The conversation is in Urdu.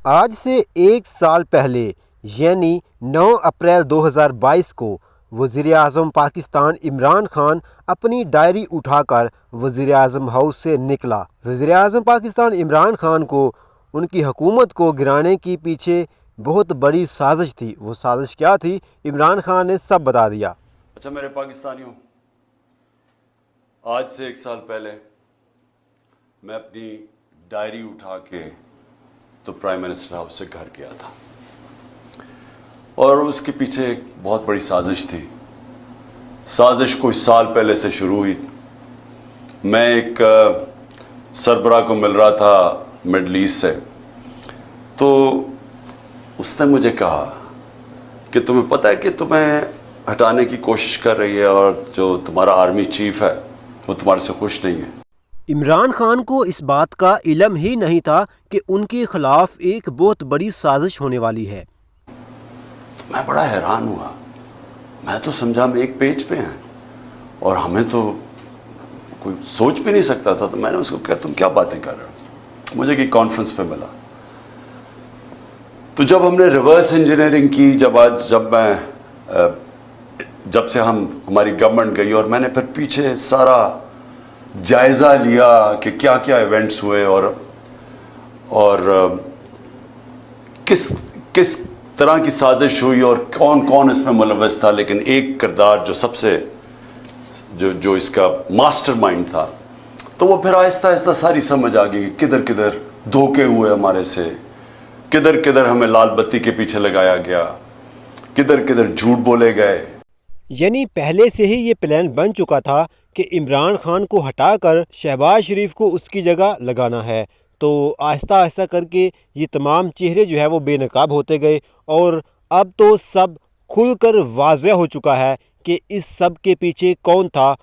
آج سے ایک سال پہلے یعنی 9 اپریل 2022 کو وزیر اعظم پاکستان عمران خان اپنی ڈائری اٹھا کر وزیر اعظم ہاؤس سے نکلا۔ وزیر اعظم پاکستان عمران خان کو ان کی حکومت کو گرانے کی پیچھے بہت بڑی سازش تھی۔ وہ سازش کیا تھی؟ عمران خان نے سب بتا دیا۔ اچھا میرے پاکستانیوں، آج سے ایک سال پہلے میں اپنی ڈائری اٹھا کے تو پرائم منسٹر ہاؤس سے گھر گیا تھا، اور اس کے پیچھے ایک بہت بڑی سازش تھی۔ سازش کچھ سال پہلے سے شروع ہوئی۔ میں ایک سربراہ کو مل رہا تھا مڈل ایسٹ سے، تو اس نے مجھے کہا کہ تمہیں پتہ ہے کہ تمہیں ہٹانے کی کوشش کر رہی ہے، اور جو تمہارا آرمی چیف ہے وہ تمہارے سے خوش نہیں ہے۔ عمران خان کو اس بات کا علم ہی نہیں تھا کہ ان کے خلاف ایک بہت بڑی سازش ہونے والی ہے۔ تو میں بڑا حیران ہوا۔ میں تو سمجھا ہم ایک پیج پہ ہیں اور ہمیں تو کوئی سوچ بھی نہیں سکتا تھا۔ تو میں نے اس کو کہا تم کیا باتیں کر رہے ہو؟ مجھے کہ کانفرنس پہ ملا، تو جب ہم نے ریورس انجینئرنگ کی، جب سے ہماری گورنمنٹ گئی، اور میں نے پھر پیچھے سارا جائزہ لیا کہ کیا کیا ایونٹس ہوئے اور کس طرح کی سازش ہوئی اور کون کون اس میں ملوث تھا، لیکن ایک کردار جو سب سے جو اس کا ماسٹر مائنڈ تھا، تو وہ پھر آہستہ آہستہ ساری سمجھ آ گئی کہ کدھر کدھر دھوکے ہوئے ہمارے سے، کدھر کدھر ہمیں لال بتی کے پیچھے لگایا گیا، کدھر کدھر جھوٹ بولے گئے۔ یعنی پہلے سے ہی یہ پلان بن چکا تھا کہ عمران خان کو ہٹا کر شہباز شریف کو اس کی جگہ لگانا ہے۔ تو آہستہ آہستہ کر کے یہ تمام چہرے جو ہے وہ بے نقاب ہوتے گئے، اور اب تو سب کھل کر واضح ہو چکا ہے کہ اس سب کے پیچھے کون تھا